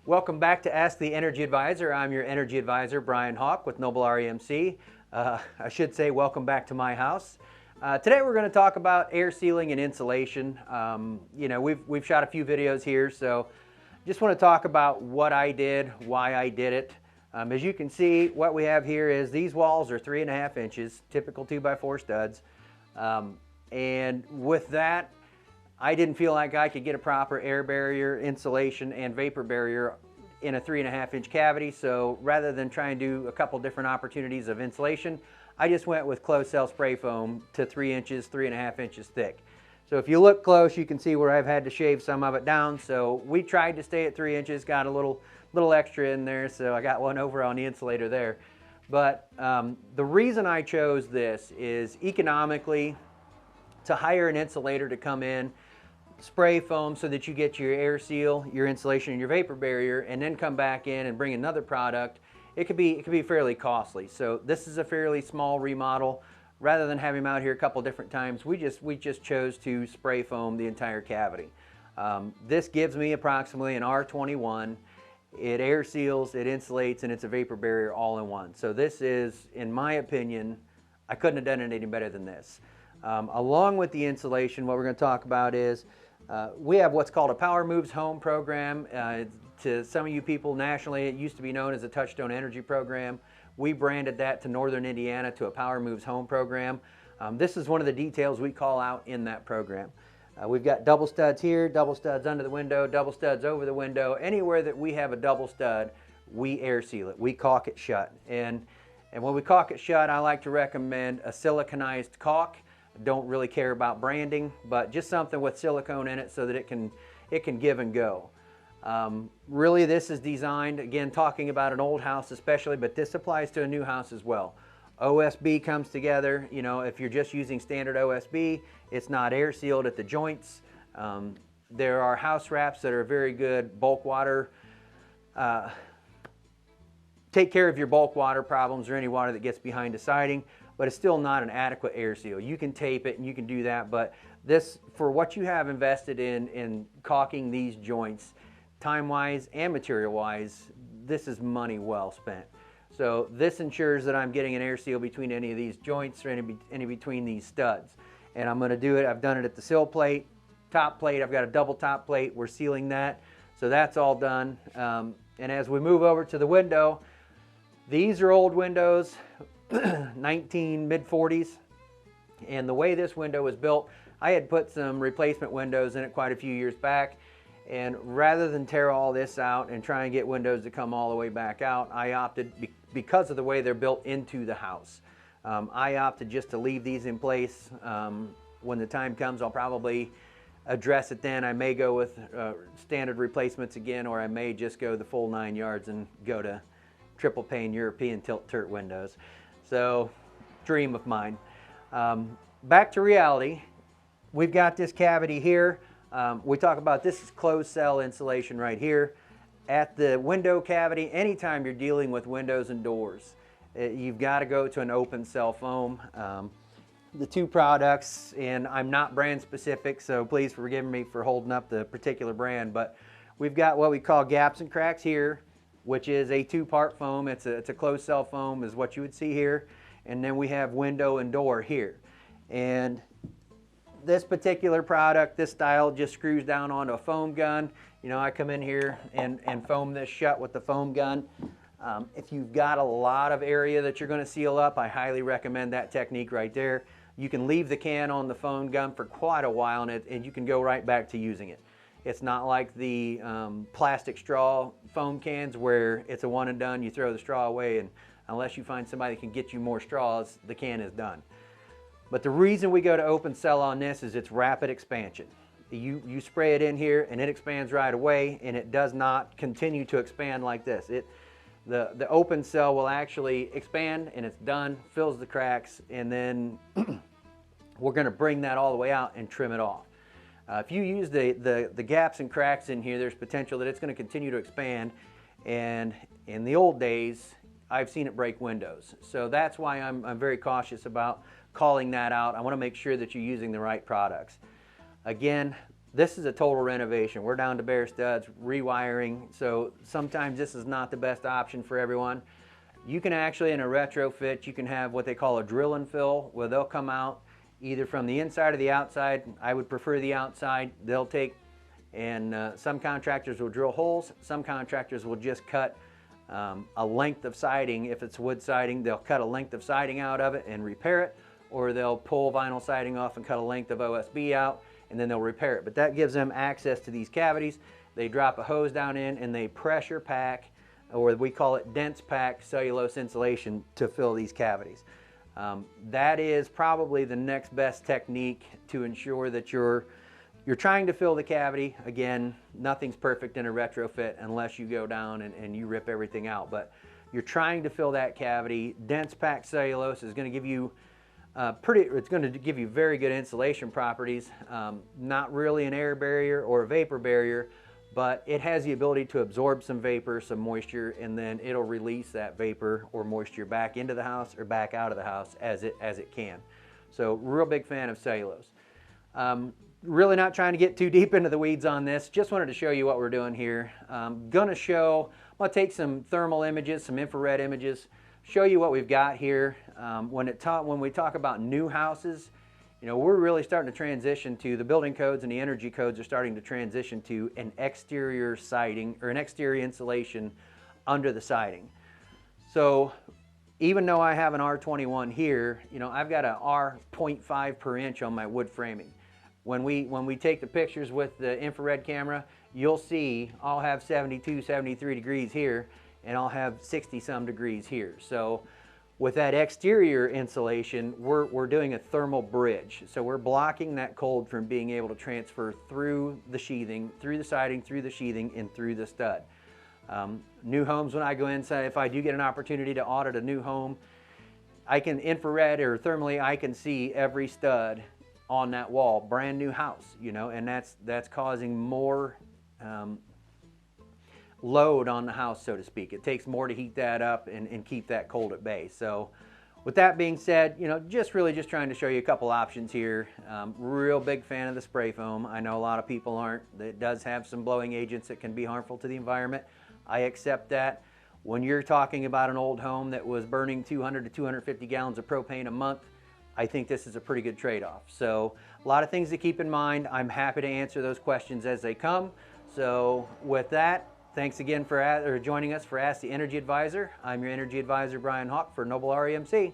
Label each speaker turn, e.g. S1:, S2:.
S1: Welcome back to Ask the Energy Advisor. I'm your energy advisor, Brian Hawk with Noble REMC. I should say welcome back to my house. Today we're going to talk about air sealing and insulation. We've shot a few videos here, so just want to talk about what I did, why I did it. As you can see, what we have here is these walls are 3.5 inches, typical 2x4 studs. And with that, I didn't feel like I could get a proper air barrier, insulation, and vapor barrier in a 3.5 inch cavity. So rather than try and do a couple different opportunities of insulation, I just went with closed cell spray foam to 3 inches, 3.5 inches thick. So if you look close, you can see where I've had to shave some of it down. So we tried to stay at 3 inches, got a little extra in there, so I got one over on the insulator there. But the reason I chose this is economically, to hire an insulator to come in, spray foam so that you get your air seal, your insulation, and your vapor barrier, and then come back in and bring another product, it could be fairly costly. So this is a fairly small remodel. Rather than having them out here a couple different times, we just chose to spray foam the entire cavity. This gives me approximately an R21. It air seals, it insulates, and it's a vapor barrier all in one. So this is, in my opinion, I couldn't have done it any better than this. Along with the insulation, what we're going to talk about is we have what's called a Power Moves Home program. To some of you people nationally, it used to be known as a Touchstone Energy program. We branded that to Northern Indiana to a Power Moves Home program. This is one of the details we call out in that program. We've got double studs here, double studs under the window, double studs over the window. Anywhere that we have a double stud, we air seal it. We caulk it shut. And when we caulk it shut, I like to recommend a siliconized caulk. Don't really care about branding, but just something with silicone in it so that it can give and go. Really, this is designed, again, talking about an old house especially, but this applies to a new house as well. OSB comes together. You know, if you're just using standard OSB, it's not air sealed at the joints. There are house wraps that are very good bulk water. Take care of your bulk water problems or any water that gets behind the siding, but it's still not an adequate air seal. You can tape it and you can do that, but this, for what you have invested in caulking these joints, time-wise and material-wise, this is money well spent. So this ensures that I'm getting an air seal between any of these joints or any between these studs. And I'm going to do it, I've done it at the sill plate, top plate, I've got a double top plate, we're sealing that. So that's all done. And as we move over to the window, these are old windows, mid-40s. And the way this window was built, I had put some replacement windows in it quite a few years back. And rather than tear all this out and try and get windows to come all the way back out, I opted, because of the way they're built into the house, I opted just to leave these in place. When the time comes, I'll probably address it then. I may go with standard replacements again, or I may just go the full 9 yards and go to triple pane European tilt-tilt windows. So, dream of mine. Back to reality. We've got this cavity here. We talk about this is closed cell insulation right here. At the window cavity, anytime you're dealing with windows and doors, you've got to go to an open cell foam. The two products, and I'm not brand specific, so please forgive me for holding up the particular brand, but we've got what we call gaps and cracks here, which is a two-part foam. It's a closed cell foam is what you would see here. And then we have window and door here. And this particular product, this style, just screws down onto a foam gun. You know, I come in here and foam this shut with the foam gun. If you've got a lot of area that you're going to seal up, I highly recommend that technique right there. You can leave the can on the foam gun for quite a while and you can go right back to using it. It's not like the plastic straw foam cans where it's a one and done, you throw the straw away, and unless you find somebody that can get you more straws, the can is done. But the reason we go to open cell on this is it's rapid expansion. You spray it in here and it expands right away, and it does not continue to expand like this. The open cell will actually expand and it's done, fills the cracks, and then we're going to bring that all the way out and trim it off. If you use the gaps and cracks in here, there's potential that it's going to continue to expand, and in the old days I've seen it break windows. So that's why I'm very cautious about calling that out. I want to make sure that you're using the right products. Again, This is a total renovation. We're down to bare studs, rewiring, so sometimes this is not the best option for everyone. You can actually, in a retrofit, you can have what they call a drill and fill, where they'll come out either from the inside or the outside. I would prefer the outside. They'll take, and some contractors will drill holes. Some contractors will just cut a length of siding. If it's wood siding, they'll cut a length of siding out of it and repair it, or they'll pull vinyl siding off and cut a length of OSB out, and then they'll repair it. But that gives them access to these cavities. They drop a hose down in and they pressure pack, or we call it dense pack cellulose insulation, to fill these cavities. That is probably the next best technique to ensure that you're trying to fill the cavity. Again, nothing's perfect in a retrofit unless you go down and you rip everything out, but you're trying to fill that cavity. Dense pack cellulose is going to give you it's going to give you very good insulation properties. Not really an air barrier or a vapor barrier, but it has the ability to absorb some vapor, some moisture, and then it'll release that vapor or moisture back into the house or back out of the house as it can. So real big fan of cellulose. Really not trying to get too deep into the weeds on this. Just wanted to show you what we're doing here. I'm gonna take some thermal images, some infrared images, show you what we've got here. When we talk about new houses, you know, we're really starting to transition to, the building codes and the energy codes are starting to transition to an exterior siding or an exterior insulation under the siding. So even though I have an R21 here, you know, I've got an R.5 per inch on my wood framing. When we take the pictures with the infrared camera, you'll see I'll have 72, 73 degrees here, and I'll have 60 some degrees here. So with that exterior insulation, we're doing a thermal bridge. So we're blocking that cold from being able to transfer through the sheathing, through the siding, through the sheathing, and through the stud. New homes, when I go inside, if I do get an opportunity to audit a new home, I can infrared or thermally, I can see every stud on that wall, brand new house, you know, and that's causing more load on the house, so to speak. It takes more to heat that up and keep that cold at bay. So with that being said, you know, just trying to show you a couple options here. Real big fan of the spray foam. I know a lot of people aren't. It does have some blowing agents that can be harmful to the environment. I accept that. When you're talking about an old home that was burning 200 to 250 gallons of propane a month, I think this is a pretty good trade-off. So a lot of things to keep in mind. I'm happy to answer those questions as they come. So with that, thanks again for joining us for Ask the Energy Advisor. I'm your Energy Advisor, Brian Hawk, for Noble REMC.